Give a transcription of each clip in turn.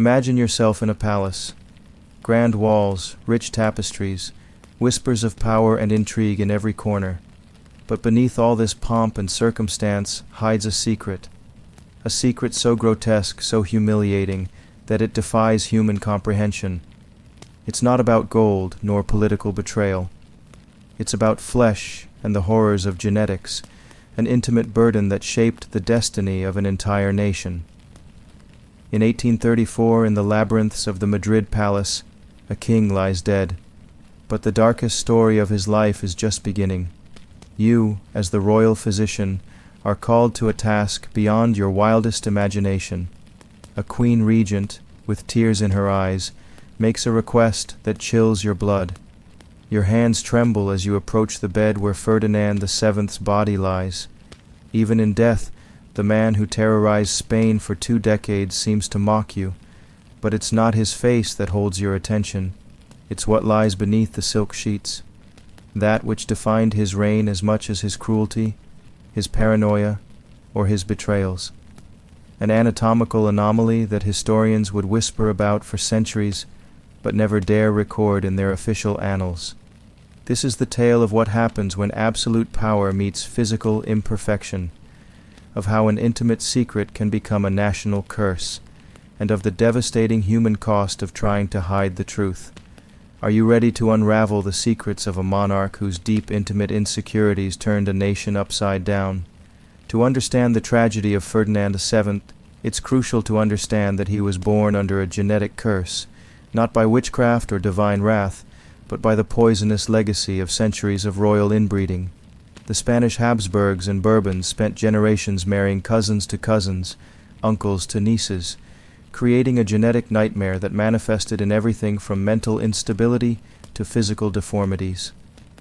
Imagine yourself in a palace. Grand walls, rich tapestries, whispers of power and intrigue in every corner. But beneath all this pomp and circumstance hides a secret so grotesque, so humiliating, that it defies human comprehension. It's not about gold nor political betrayal. It's about flesh and the horrors of genetics, an intimate burden that shaped the destiny of an entire nation. In 1834, in the labyrinths of the Madrid palace, a king lies dead. But the darkest story of his life is just beginning. You, as the royal physician, are called to a task beyond your wildest imagination. A queen regent, with tears in her eyes, makes a request that chills your blood. Your hands tremble as you approach the bed where Ferdinand VII's body lies. Even in death, the man who terrorized Spain for 2 decades seems to mock you, but it's not his face that holds your attention. It's what lies beneath the silk sheets, that which defined his reign as much as his cruelty, his paranoia, or his betrayals. An anatomical anomaly that historians would whisper about for centuries, but never dare record in their official annals. This is the tale of what happens when absolute power meets physical imperfection, of how an intimate secret can become a national curse, and of the devastating human cost of trying to hide the truth. Are you ready to unravel the secrets of a monarch whose deep, intimate insecurities turned a nation upside down? To understand the tragedy of Ferdinand VII, it's crucial to understand that he was born under a genetic curse, not by witchcraft or divine wrath, but by the poisonous legacy of centuries of royal inbreeding. The Spanish Habsburgs and Bourbons spent generations marrying cousins to cousins, uncles to nieces, creating a genetic nightmare that manifested in everything from mental instability to physical deformities.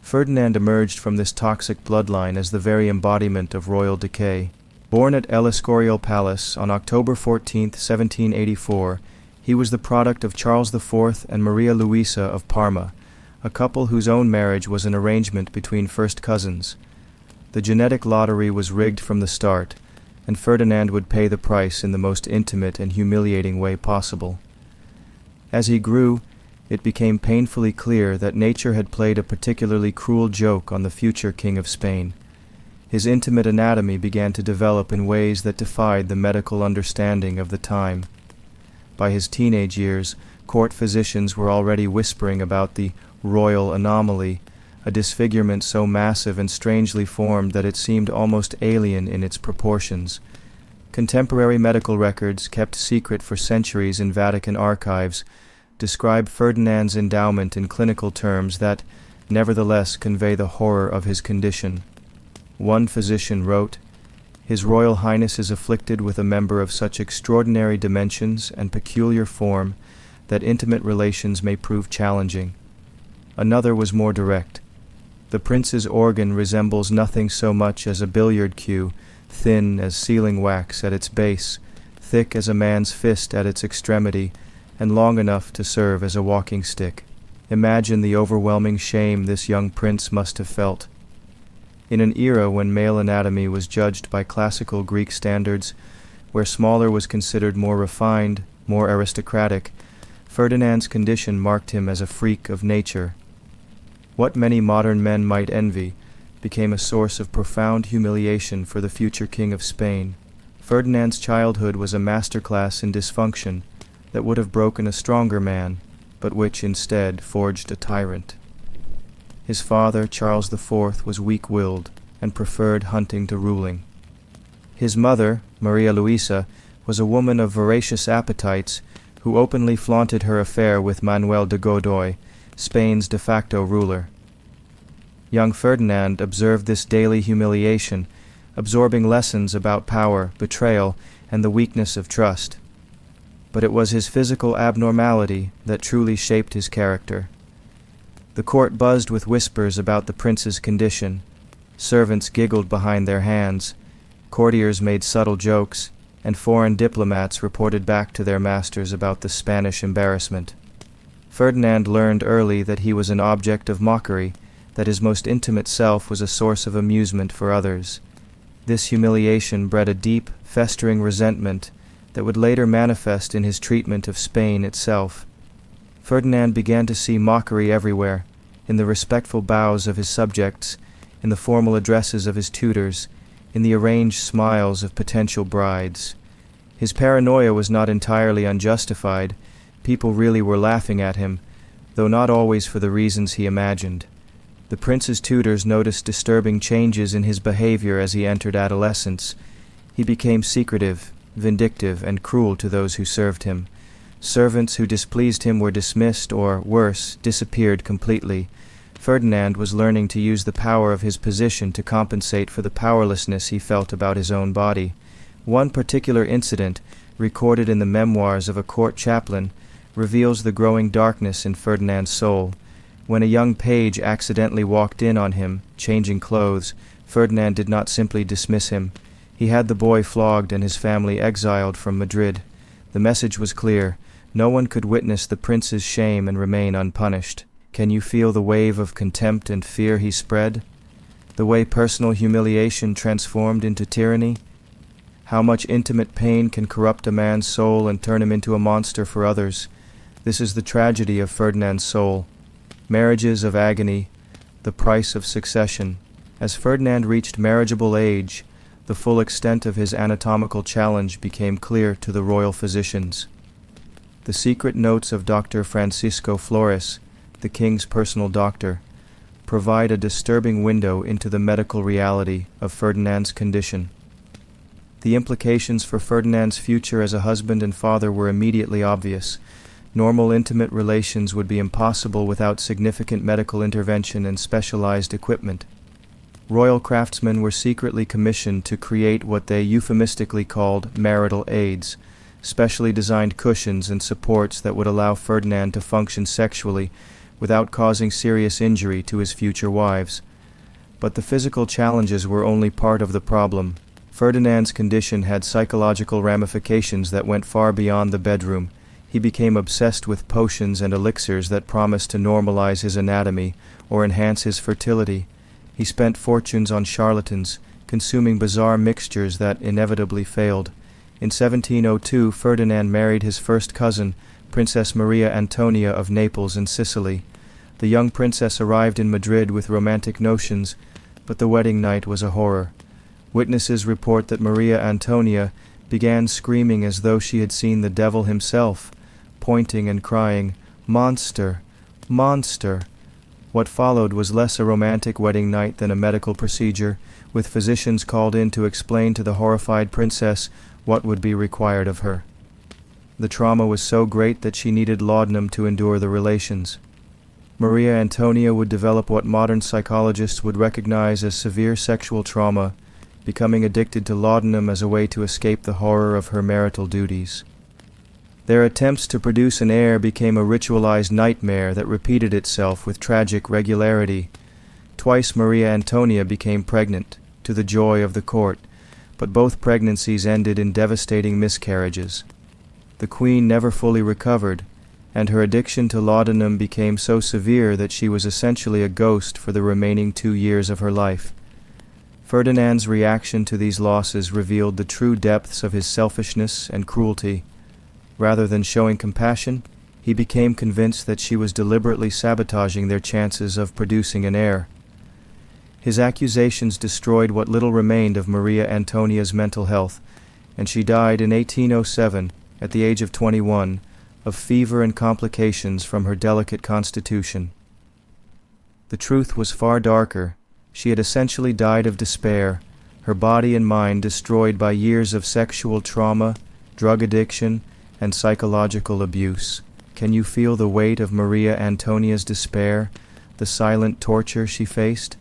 Ferdinand emerged from this toxic bloodline as the very embodiment of royal decay. Born at El Escorial Palace on October 14, 1784, he was the product of Charles IV and Maria Luisa of Parma, a couple whose own marriage was an arrangement between first cousins. The genetic lottery was rigged from the start, and Ferdinand would pay the price in the most intimate and humiliating way possible. As he grew, it became painfully clear that nature had played a particularly cruel joke on the future King of Spain. His intimate anatomy began to develop in ways that defied the medical understanding of the time. By his teenage years, court physicians were already whispering about the royal anomaly, a disfigurement so massive and strangely formed that it seemed almost alien in its proportions. Contemporary medical records, kept secret for centuries in Vatican archives, describe Ferdinand's endowment in clinical terms that, nevertheless, convey the horror of his condition. One physician wrote, "His Royal Highness is afflicted with a member of such extraordinary dimensions and peculiar form that intimate relations may prove challenging." Another was more direct. "The prince's organ resembles nothing so much as a billiard cue, thin as sealing wax at its base, thick as a man's fist at its extremity, and long enough to serve as a walking stick." Imagine the overwhelming shame this young prince must have felt. In an era when male anatomy was judged by classical Greek standards, where smaller was considered more refined, more aristocratic, Ferdinand's condition marked him as a freak of nature. What many modern men might envy became a source of profound humiliation for the future King of Spain. Ferdinand's childhood was a masterclass in dysfunction that would have broken a stronger man, but which instead forged a tyrant. His father, Charles IV, was weak-willed and preferred hunting to ruling. His mother, Maria Luisa, was a woman of voracious appetites who openly flaunted her affair with Manuel de Godoy, Spain's de facto ruler. Young Ferdinand observed this daily humiliation, absorbing lessons about power, betrayal, and the weakness of trust. But it was his physical abnormality that truly shaped his character. The court buzzed with whispers about the prince's condition. Servants giggled behind their hands, courtiers made subtle jokes, and foreign diplomats reported back to their masters about the Spanish embarrassment. Ferdinand learned early that he was an object of mockery, that his most intimate self was a source of amusement for others. This humiliation bred a deep, festering resentment that would later manifest in his treatment of Spain itself. Ferdinand began to see mockery everywhere, in the respectful bows of his subjects, in the formal addresses of his tutors, in the arranged smiles of potential brides. His paranoia was not entirely unjustified. People really were laughing at him, though not always for the reasons he imagined. The prince's tutors noticed disturbing changes in his behavior as he entered adolescence. He became secretive, vindictive, and cruel to those who served him. Servants who displeased him were dismissed or, worse, disappeared completely. Ferdinand was learning to use the power of his position to compensate for the powerlessness he felt about his own body. One particular incident, recorded in the memoirs of a court chaplain, reveals the growing darkness in Ferdinand's soul. When a young page accidentally walked in on him, changing clothes, Ferdinand did not simply dismiss him. He had the boy flogged and his family exiled from Madrid. The message was clear. No one could witness the prince's shame and remain unpunished. Can you feel the wave of contempt and fear he spread? The way personal humiliation transformed into tyranny? How much intimate pain can corrupt a man's soul and turn him into a monster for others? This is the tragedy of Ferdinand's soul. Marriages of agony, the price of succession. As Ferdinand reached marriageable age, the full extent of his anatomical challenge became clear to the royal physicians. The secret notes of Dr. Francisco Flores, the king's personal doctor, provide a disturbing window into the medical reality of Ferdinand's condition. The implications for Ferdinand's future as a husband and father were immediately obvious. Normal intimate relations would be impossible without significant medical intervention and specialized equipment. Royal craftsmen were secretly commissioned to create what they euphemistically called marital aids, specially designed cushions and supports that would allow Ferdinand to function sexually without causing serious injury to his future wives. But the physical challenges were only part of the problem. Ferdinand's condition had psychological ramifications that went far beyond the bedroom. He became obsessed with potions and elixirs that promised to normalize his anatomy or enhance his fertility. He spent fortunes on charlatans, consuming bizarre mixtures that inevitably failed. In 1702, Ferdinand married his first cousin, Princess Maria Antonia of Naples and Sicily. The young princess arrived in Madrid with romantic notions, but the wedding night was a horror. Witnesses report that Maria Antonia began screaming as though she had seen the devil himself, pointing and crying, "Monster! Monster!" What followed was less a romantic wedding night than a medical procedure, with physicians called in to explain to the horrified princess what would be required of her. The trauma was so great that she needed laudanum to endure the relations. Maria Antonia would develop what modern psychologists would recognize as severe sexual trauma, becoming addicted to laudanum as a way to escape the horror of her marital duties. Their attempts to produce an heir became a ritualized nightmare that repeated itself with tragic regularity. Twice Maria Antonia became pregnant, to the joy of the court, but both pregnancies ended in devastating miscarriages. The queen never fully recovered, and her addiction to laudanum became so severe that she was essentially a ghost for the remaining 2 years of her life. Ferdinand's reaction to these losses revealed the true depths of his selfishness and cruelty. Rather than showing compassion, he became convinced that she was deliberately sabotaging their chances of producing an heir. His accusations destroyed what little remained of Maria Antonia's mental health, and she died in 1807, at the age of 21, of fever and complications from her delicate constitution. The truth was far darker. She had essentially died of despair, her body and mind destroyed by years of sexual trauma, drug addiction, and psychological abuse. Can you feel the weight of Maria Antonia's despair, the silent torture she faced?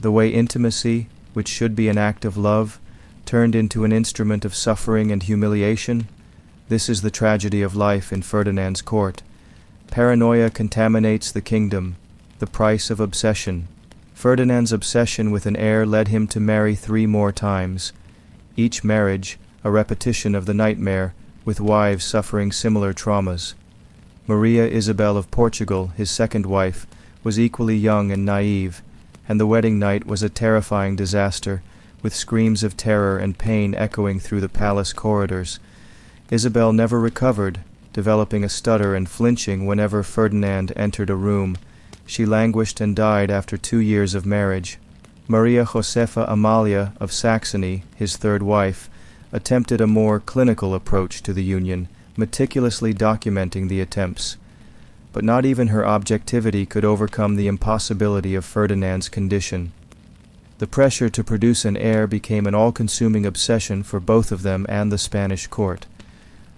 The way intimacy, which should be an act of love, turned into an instrument of suffering and humiliation? This is the tragedy of life in Ferdinand's court. Paranoia contaminates the kingdom, the price of obsession. Ferdinand's obsession with an heir led him to marry 3 more times. Each marriage, a repetition of the nightmare, with wives suffering similar traumas. Maria Isabel of Portugal, his second wife, was equally young and naive, and the wedding night was a terrifying disaster, with screams of terror and pain echoing through the palace corridors. Isabel never recovered, developing a stutter and flinching whenever Ferdinand entered a room. She languished and died after 2 years of marriage. Maria Josefa Amalia of Saxony, his third wife, attempted a more clinical approach to the union, meticulously documenting the attempts. But not even her objectivity could overcome the impossibility of Ferdinand's condition. The pressure to produce an heir became an all-consuming obsession for both of them and the Spanish court.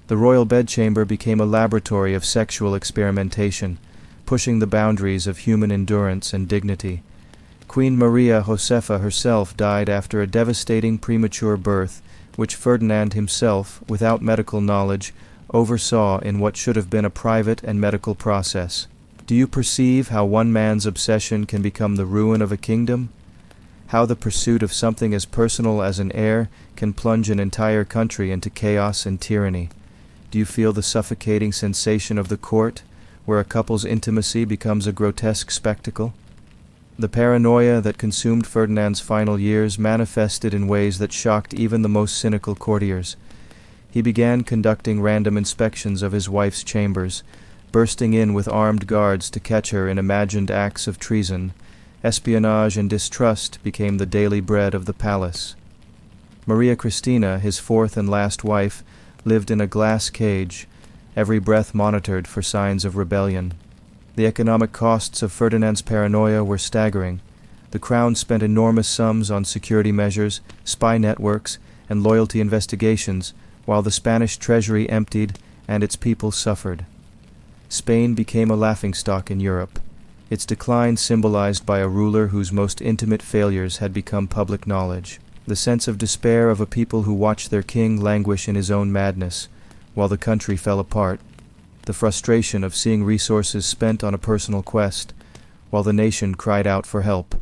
The royal bedchamber became a laboratory of sexual experimentation, pushing the boundaries of human endurance and dignity. Queen Maria Josefa herself died after a devastating premature birth, which Ferdinand himself, without medical knowledge, oversaw in what should have been a private and medical process. Do you perceive how one man's obsession can become the ruin of a kingdom? How the pursuit of something as personal as an heir can plunge an entire country into chaos and tyranny? Do you feel the suffocating sensation of the court, where a couple's intimacy becomes a grotesque spectacle? The paranoia that consumed Ferdinand's final years manifested in ways that shocked even the most cynical courtiers. He began conducting random inspections of his wife's chambers, bursting in with armed guards to catch her in imagined acts of treason. Espionage and distrust became the daily bread of the palace. Maria Cristina, his fourth and last wife, lived in a glass cage, every breath monitored for signs of rebellion. The economic costs of Ferdinand's paranoia were staggering. The crown spent enormous sums on security measures, spy networks, and loyalty investigations, while the Spanish treasury emptied and its people suffered. Spain became a laughingstock in Europe, its decline symbolized by a ruler whose most intimate failures had become public knowledge. The sense of despair of a people who watched their king languish in his own madness, while the country fell apart. The frustration of seeing resources spent on a personal quest, while the nation cried out for help.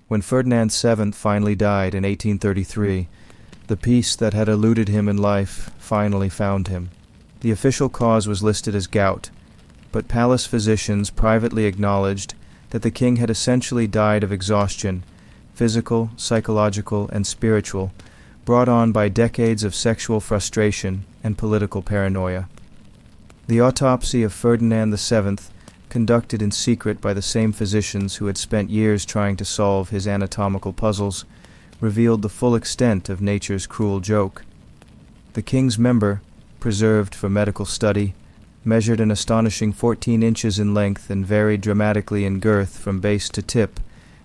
When Ferdinand VII finally died in 1833, the peace that had eluded him in life finally found him. The official cause was listed as gout, but palace physicians privately acknowledged that the king had essentially died of exhaustion, physical, psychological, and spiritual, brought on by decades of sexual frustration and political paranoia. The autopsy of Ferdinand VII, conducted in secret by the same physicians who had spent years trying to solve his anatomical puzzles, revealed the full extent of nature's cruel joke. The king's member, preserved for medical study, measured an astonishing 14 inches in length and varied dramatically in girth from base to tip,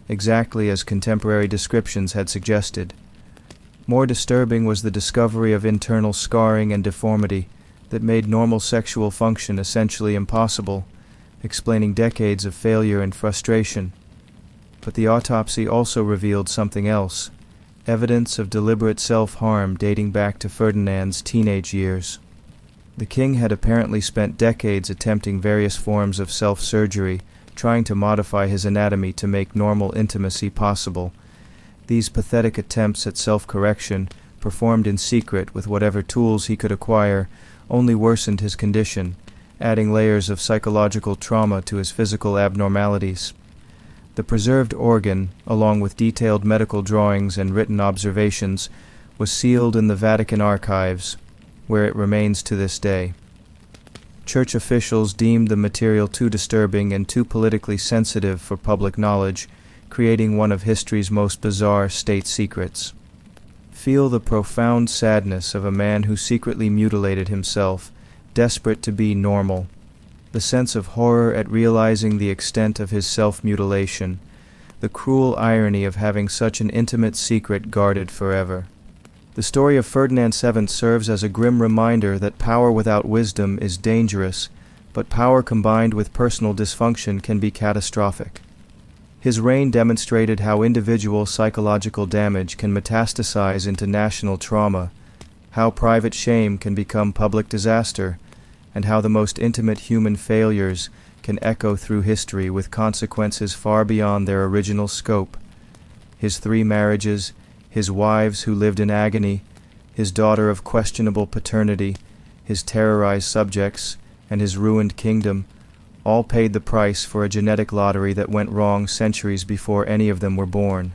exactly as contemporary descriptions had suggested. More disturbing was the discovery of internal scarring and deformity that made normal sexual function essentially impossible, explaining decades of failure and frustration. But the autopsy also revealed something else, evidence of deliberate self-harm dating back to Ferdinand's teenage years. The king had apparently spent decades attempting various forms of self-surgery, trying to modify his anatomy to make normal intimacy possible. These pathetic attempts at self-correction, performed in secret with whatever tools he could acquire, only worsened his condition, adding layers of psychological trauma to his physical abnormalities. The preserved organ, along with detailed medical drawings and written observations, was sealed in the Vatican archives, where it remains to this day. Church officials deemed the material too disturbing and too politically sensitive for public knowledge, creating one of history's most bizarre state secrets. Feel the profound sadness of a man who secretly mutilated himself, desperate to be normal. The sense of horror at realizing the extent of his self-mutilation, the cruel irony of having such an intimate secret guarded forever. The story of Ferdinand VII serves as a grim reminder that power without wisdom is dangerous, but power combined with personal dysfunction can be catastrophic. His reign demonstrated how individual psychological damage can metastasize into national trauma, how private shame can become public disaster, and how the most intimate human failures can echo through history with consequences far beyond their original scope. His 3 marriages, his wives who lived in agony, his daughter of questionable paternity, his terrorized subjects, and his ruined kingdom, all paid the price for a genetic lottery that went wrong centuries before any of them were born.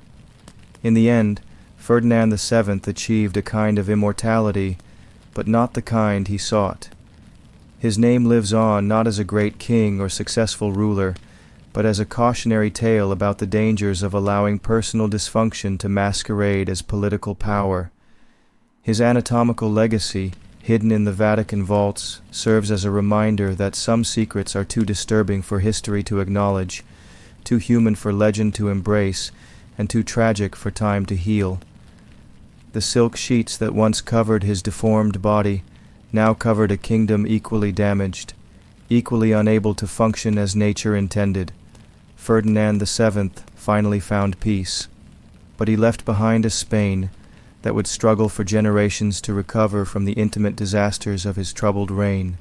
In the end, Ferdinand VII achieved a kind of immortality but not the kind he sought. His name lives on not as a great king or successful ruler, but as a cautionary tale about the dangers of allowing personal dysfunction to masquerade as political power. His anatomical legacy, hidden in the Vatican vaults, serves as a reminder that some secrets are too disturbing for history to acknowledge, too human for legend to embrace, and too tragic for time to heal. The silk sheets that once covered his deformed body now covered a kingdom equally damaged, equally unable to function as nature intended. Ferdinand VII finally found peace, but he left behind a Spain that would struggle for generations to recover from the intimate disasters of his troubled reign.